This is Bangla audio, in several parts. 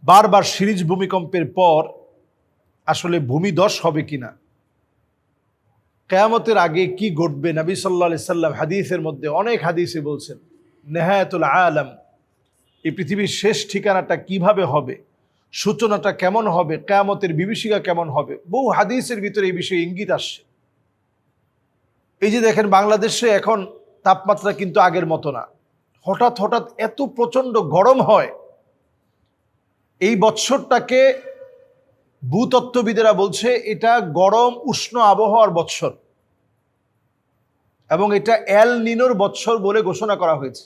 বারবার সিরিজ ভূমিকম্পের পর আসলে ভূমিধস হবে কিনা, কিয়ামতের আগে কি ঘটবে, নবী সাল্লাল্লাহু আলাইহি সাল্লাম হাদিসের মধ্যে অনেক হাদিসে বলছেন নেহায়াতুল আলম, এই পৃথিবীর শেষ ঠিকানাটা কিভাবে হবে, সূচনাটা কেমন হবে, কিয়ামতের বিভীষিকা কেমন হবে, বহু হাদিসের ভিতরে এই বিষয়ে ইঙ্গিত আসছে। এই যে দেখেন বাংলাদেশে এখন তাপমাত্রা কিন্তু আগের মতো না, হঠাৎ হঠাৎ এত প্রচন্ড গরম হয়। এই বৎসরটাকে ভূতত্ত্ববিদেরা বলছে এটা গরম উষ্ণ আবহাওয়ার বৎসর, এবং এটা এল নিনোর বৎসর বলে ঘোষণা করা হয়েছে।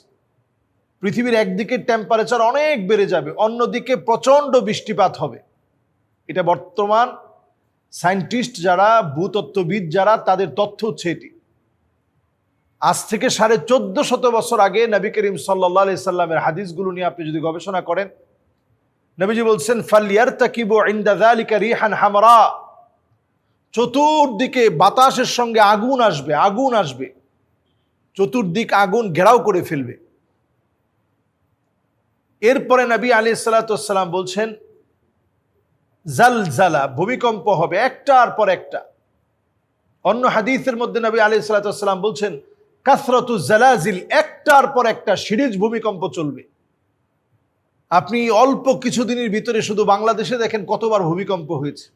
পৃথিবীর একদিকে টেম্পারেচার অনেক বেড়ে যাবে, অন্যদিকে প্রচন্ড বৃষ্টিপাত হবে। এটা বর্তমান সায়েন্টিস্ট যারা, ভূতত্ত্ববিদ যারা, তাদের তথ্য হচ্ছে এটি। আজ থেকে 1450 বছর আগে নবী করিম সাল্লাল্লাহু আলাইহি সাল্লামের হাদিসগুলো নিয়ে আপনি যদি গবেষণা করেন, নবীজি বলছেন ফালইয়ারতাকিবু ইনদা যালিকা রিহান হামরা, চতুর্দিকে বাতাসের সঙ্গে আগুন আসবে, আগুন আসবে, চতুর্দিক আগুন ঘেরাও করে ফেলবে। এরপরে নবী আলাইহিস সালাতু ওয়াস সালাম বলছেন জালজালা, ভূমিকম্প হবে একটার পর একটা। অন্য হাদিসের মধ্যে নবী আলাইহিস সালাতু ওয়াস সালাম বলছেন কাসরাতু জালাজিল, একটার পর একটা সিরিজ ভূমিকম্প চলবে। আপনি অল্প কিছুদিনের ভিতরে শুধু বাংলাদেশে দেখেন কতবার ভূমিকম্প হয়েছে,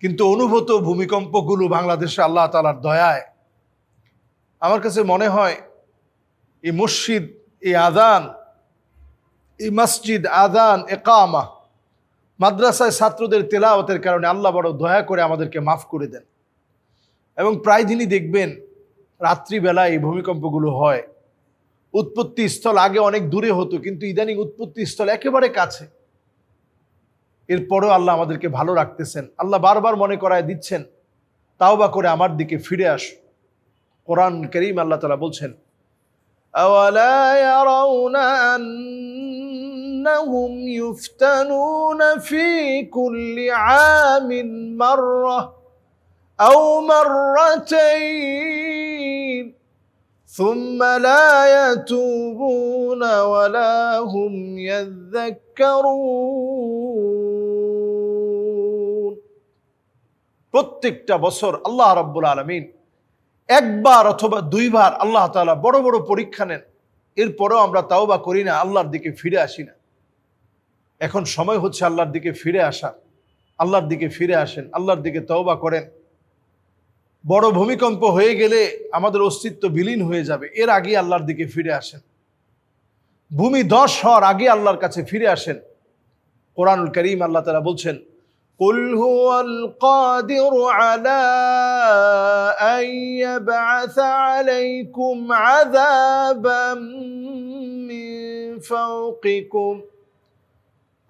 কিন্তু অনুভূত ভূমিকম্পগুলো বাংলাদেশে আল্লাহ তাআলার দয়ায়। আমার কাছে মনে হয় এই মসজিদ, এই আযান, এই মসজিদ, আযান, ইকামা, মাদ্রাসায় ছাত্রদের তেলাওয়াতের কারণে আল্লাহ বড় দয়া করে আমাদেরকে মাফ করে দেন। এবং প্রায় দিনই দেখবেন রাত্রিবেলায় এই ভূমিকম্পগুলো হয়। উৎপত্তি স্থল আগে অনেক দূরে হতো, কিন্তু ইদানিং উৎপত্তি স্থল একেবারে কাছে। এরপরেও আল্লাহ আমাদেরকে ভালো রাখতেছেন। আল্লাহ বারবার মনে করায় দিচ্ছেন তাওবা করে আমার দিকে ফিরে আসো। কোরআন কারীম আল্লাহ তাআলা বলছেন আওয়ালা ইয়ারাউনা আন্নাহুম ইফতানুনা ফি কুল্লি আমিন মাররা আও মাররাতাইন সুম্মা লা ইয়াতুবুনা ওয়ালা হুম ইয়াযাক্কারুন। প্রত্যেকটা বছর আল্লাহ রাব্বুল আলামিন একবার অথবা দুইবার আল্লাহ তাআলা বড় বড় পরীক্ষা নেন, এরপরেও আমরা তাওবা করি না, আল্লাহর দিকে ফিরে আসি না। এখন সময় হচ্ছে আল্লাহর দিকে ফিরে আসা। আল্লাহর দিকে ফিরে আসেন, আল্লাহর দিকে তাওবা করেন। বড় ভূমিকম্প হয়ে গেলে আমাদের অস্তিত্ব বিলীন হয়ে যাবে, এর আগে আল্লাহর দিকে ফিরে আসেন। ভূমিধস হওয়ার আগে আল্লাহর কাছে ফিরে আসেন। কোরআনুল কারীম আল্লাহ তাআলা বলছেন কুল হুয়াল কাদিরু আলা আন ইয়াবআসা আলাইকুম আযাবাম মিন ফাওকিকুম,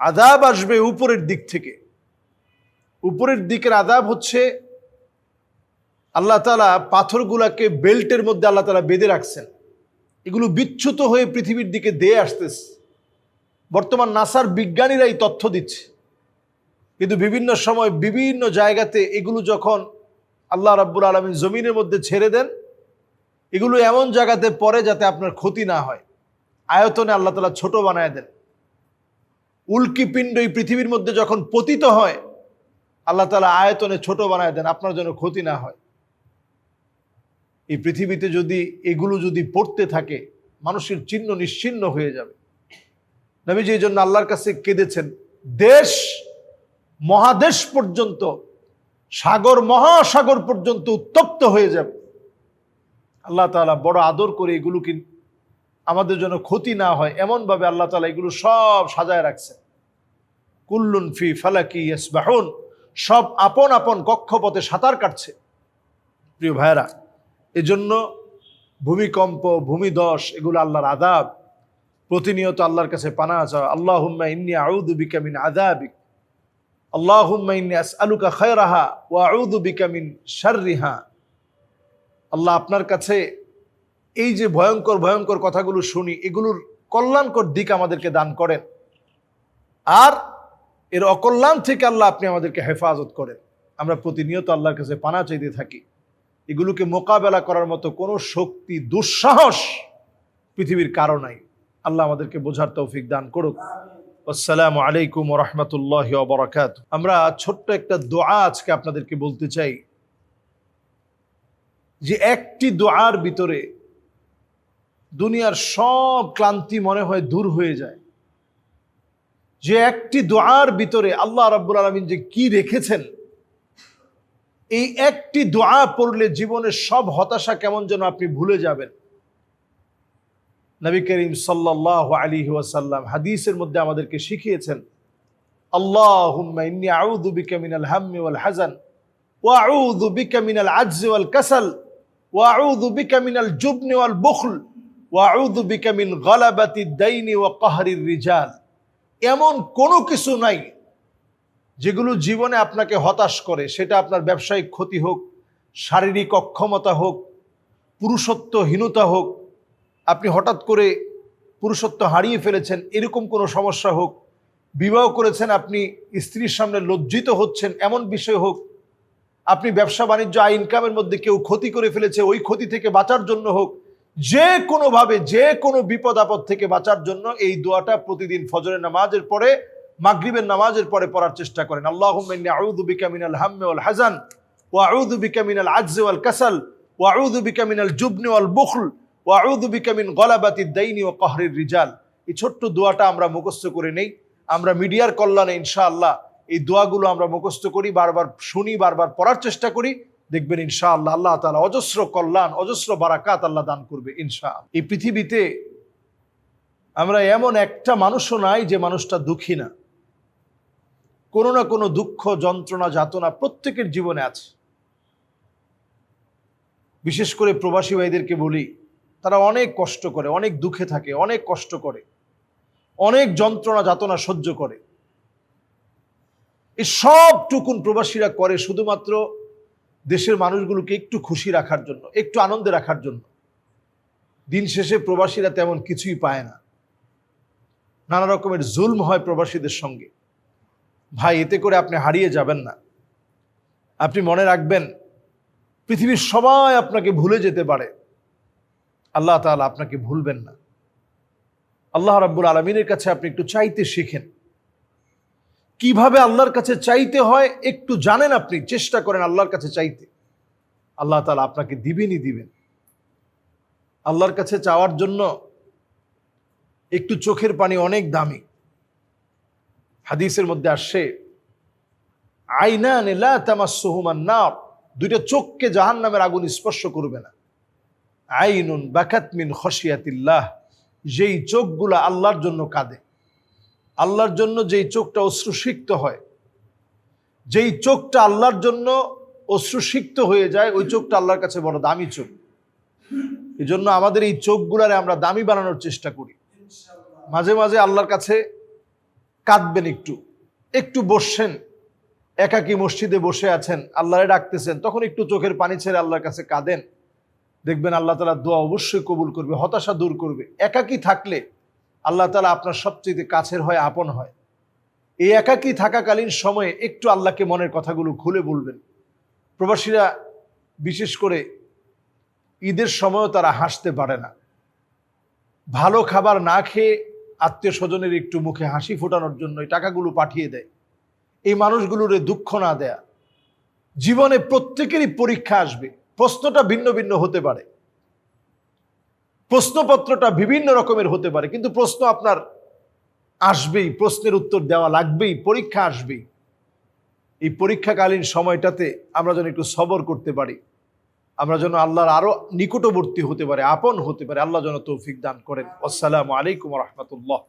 আযাব আসবে উপরের দিক থেকে। উপরের দিকের আযাব হচ্ছে আল্লাহ তাআলা পাথরগুলাকে বেল্টের মধ্যে আল্লাহ তাআলা বেঁধে রাখছেন, এগুলো বিচ্যুত হয়ে পৃথিবীর দিকে দিয়ে আসতেছে। বর্তমান নাসার বিজ্ঞানীরা এই তথ্য দিচ্ছে, কিন্তু বিভিন্ন সময় বিভিন্ন জায়গাতে এগুলো যখন আল্লাহ রাব্বুল আলামিন জমিনের মধ্যে ছেড়ে দেন, এগুলো এমন জায়গাতে পড়ে যাতে আপনার ক্ষতি না হয়। আয়তনে আল্লাহ তাআলা ছোট বানায় দেন। উল্কি পিণ্ড এই পৃথিবীর মধ্যে যখন পতিত হয়, আল্লাহ তাআলা আয়তনে ছোট বানায় দেন আপনার জন্য ক্ষতি না হয়। এই পৃথিবীতে যদি এগুলো যদি পড়তে থাকে, মানুষের চিহ্ন নিশ্চিহ্ন হয়ে যাবে। নবীজি এই জন্য আল্লাহর কাছে কেঁদেছেন, দেশ মহাদেশ পর্যন্ত, সাগর মহাসাগর পর্যন্ত উত্তপ্ত হয়ে যাবে। আল্লাহ তাআলা বড় আদর করে এগুলোকে আমাদের জন্য ক্ষতি না হয় এমনভাবে আল্লাহ তাআলা এগুলো সব সাজায় রাখছেন। কুল্লুন ফি ফালাকি ইয়াসবাহুন, সব আপন আপন কক্ষপথে সাঁতার কাটছে। প্রিয় ভাইরা, এজন্য ভূমিকম্প, ভূমিধস এগুলো আল্লাহর আযাব। প্রতিনিয়ত আল্লাহর কাছে পানাহ চাওয়া, আল্লাহুম্মা ইন্নী আউযু বিকা মিন আযাবিক, আল্লাহুম্মা ইন্নী আসআলুকা খায়রাহা ওয়া আউযু বিকা মিন শাররিহা। আল্লাহ আপনার কাছে এই যে ভয়ঙ্কর ভয়ঙ্কর কথাগুলো শুনি, এগুলোর কল্যাণকর দিক আমাদেরকে দান করেন, আর এর অকল্যাণ থেকে আল্লাহ আপনি আমাদেরকে হেফাজত করেন। আমরা প্রতিনিয়ত আল্লাহর কাছে পানাহ চাইতে থাকি। এগুলোকে মোকাবেলা করার মতো কোনো শক্তি, দুঃসাহস পৃথিবীর কারো নাই। আল্লাহ আমাদেরকে বোঝার তৌফিক দান করুক। আসসালামু আলাইকুম ওয়া রাহমাতুল্লাহি ওয়া বারাকাতুহু। আমরা ছোট্ট একটা দোয়া আজকে আপনাদেরকে বলতে চাই, যে একটি দোয়ার ভিতরে দুনিয়ার সব ক্লান্তি মনে হয় দূর হয়ে যায়। যে একটি দোয়ার ভিতরে আল্লাহ রাব্বুল আলামিন যে কি রেখেছেন, এই একটি দোয়া পড়লে জীবনের সব হতাশা কেমন যেন আপনি ভুলে যাবেন। নবী করিম সাল্লাল্লাহু আলাইহি ওয়াসাল্লাম হাদিসের মধ্যে আমাদেরকে শিখিয়েছেন, আল্লাহুম্মা ইন্নী আউযু বিকা মিনাল হাম্মি ওয়াল হাযান ওয়া আউযু বিকা মিনাল আজজি ওয়াল কাসাল ওয়া আউযু বিকা মিনাল জুবনি ওয়াল বুখল ওয়া আউযু বিকা মিন গালাবাতিদ দাইনি ওয়া কাহরির রিজাল। এমন কোনো কিছু নাই যেগুলো জীবনে আপনাকে হতাশ করে, সেটা আপনার ব্যবসায়িক ক্ষতি হোক, শারীরিক অক্ষমতা হোক, পুরুষত্বহীনতা হোক, আপনি হঠাৎ করে পুরুষত্ব হারিয়ে ফেলেছেন এরকম কোনো সমস্যা হোক, বিবাহ করেছেন আপনি স্ত্রীর সামনে লজ্জিত হচ্ছেন এমন বিষয় হোক, আপনি ব্যবসা বাণিজ্য আয় ইনকামের মধ্যে কেউ ক্ষতি করে ফেলেছে ওই ক্ষতি থেকে বাঁচার জন্য হোক, যে কোনোভাবে যে কোনো বিপদ আপদ থেকে বাঁচার জন্য এই দোয়াটা প্রতিদিন ফজরের নামাজের পরে, মাগরিবের নামাজের পরে পড়ার চেষ্টা করেন। আল্লাহুম্মা ইন্নী আউযু বিকা মিনাল হাম্মি ওয়াল হাযান ওয়া আউযু বিকা মিনাল আজজি ওয়াল কাসাল ওয়া আউযু বিকা মিনাল জুবনি ওয়াল বুখল ওয়া আউযু বিকা মিন গালাবাতিদ দাইনি ওয়া কাহরির রিজাল। এই ছোট্ট দোয়াটা আমরা মুখস্থ করে নেই। আমরা মিডিয়ার কল্যাণে ইনশাআল্লাহ এই দোয়াগুলো আমরা মুখস্থ করি, বারবার শুনি, বারবার পড়ার চেষ্টা করি। দেখবেন ইনশাআল্লাহ আল্লাহ তাআলা অজস্র কল্যাণ, অজস্র বারাকাত আল্লাহ দান করবে ইনশাআল্লাহ। এই পৃথিবীতে আমরা এমন একটা মানুষও নাই যে মানুষটা দুঃখী না। কোনো না কোনো দুঃখ, যন্ত্রণা, যাতনা প্রত্যেকের জীবনে আছে। বিশেষ করে প্রবাসী ভাইদেরকে বলি, তারা অনেক কষ্ট করে, অনেক দুঃখে থাকে, অনেক কষ্ট করে, অনেক যন্ত্রণা যাতনা সহ্য করে। এই সবটুকুন প্রবাসীরা করে শুধুমাত্র দেশের মানুষগুলোকে একটু খুশি রাখার জন্য, একটু আনন্দে রাখার জন্য। দিন শেষে প্রবাসীরা তেমন কিছুই পায় না। নানা রকমের জুলম হয় প্রবাসীদের সঙ্গে। ভাই, এতে করে আপনি হারিয়ে যাবেন না। আপনি মনে রাখবেন, পৃথিবীর সবাই আপনাকে ভুলে যেতে পারে, আল্লাহ তাআলা আপনাকে ভুলবেন না। আল্লাহ রাব্বুল আলামিনের কাছে আপনি একটু চাইতে শিখেন। কিভাবে আল্লাহর কাছে চাইতে হয় একটু জানেন, আপনি চেষ্টা করেন আল্লাহর কাছে চাইতে, আল্লাহ তাআলা আপনাকে দিবেনই দিবেন। আল্লাহর কাছে চাওয়ার জন্য একটু চোখের পানি অনেক দামি। হাদিসের মধ্যে আসছে, আইনান লা তামাসসুহুমান নার, দুইটা চোখকে জাহান্নামের আগুন স্পর্শ করবে না। আইনুন বাকাত মিন খশিয়াতিল্লাহ, যেই চোখগুলা আল্লাহর জন্য কাঁদে, আল্লাহর জন্য যেই চোখটা অশ্রুসিক্ত হয়, যেই চোখটা আল্লাহর জন্য অশ্রুসিক্ত হয়ে যায়, ওই চোখটা আল্লাহর কাছে বড় দামি চোখ। এই জন্য আমাদের এই চোখগুলারে আমরা দামি বানানোর চেষ্টা করি। মাঝে মাঝে আল্লাহর কাছে কাঁদবেন, একটু একটু বসছেন, একাকী মসজিদে বসে আছেন, আল্লাহরে ডাকতেছেন, তখন একটু চোখের পানি ছেড়ে আল্লাহর কাছে কাঁদেন। দেখবেন আল্লাহ তাআলা দোয়া অবশ্যই কবুল করবে, হতাশা দূর করবে। একাকী থাকলে আল্লাহ তাআলা আপনার সবচেয়ে কাছের হয়, আপন হয়। এই একাকী থাকাকালীন সময়ে একটু আল্লাহকে মনের কথাগুলো খুলে বলবেন। প্রবাসীরা বিশেষ করে ঈদের সময়ও তারা হাসতে পারে না। ভালো খাবার না খেয়ে আত্মীয় স্বজনের একটু মুখে হাসি ফোটানোর জন্য এই টাকাগুলো পাঠিয়ে দেয়। এই মানুষগুলোর দুঃখ না দেয়া। জীবনে প্রত্যেকেরই পরীক্ষা আসবে, প্রশ্নটা ভিন্ন ভিন্ন হতে পারে, প্রশ্নপত্রটা বিভিন্ন রকমের হতে পারে, কিন্তু প্রশ্ন আপনার আসবেই, প্রশ্নের উত্তর দেওয়া লাগবেই, পরীক্ষা আসবেই। এই পরীক্ষাকালীন সময়টাতে আমরা যেন একটু সবর করতে পারি, আমরা যেন আল্লাহর আরো নিকটবর্তী হতে পারে, আপন হতে পারে। আল্লাহ যেন তৌফিক দান করেন। আসসালামু আলাইকুম ওয়া রাহমাতুল্লাহ।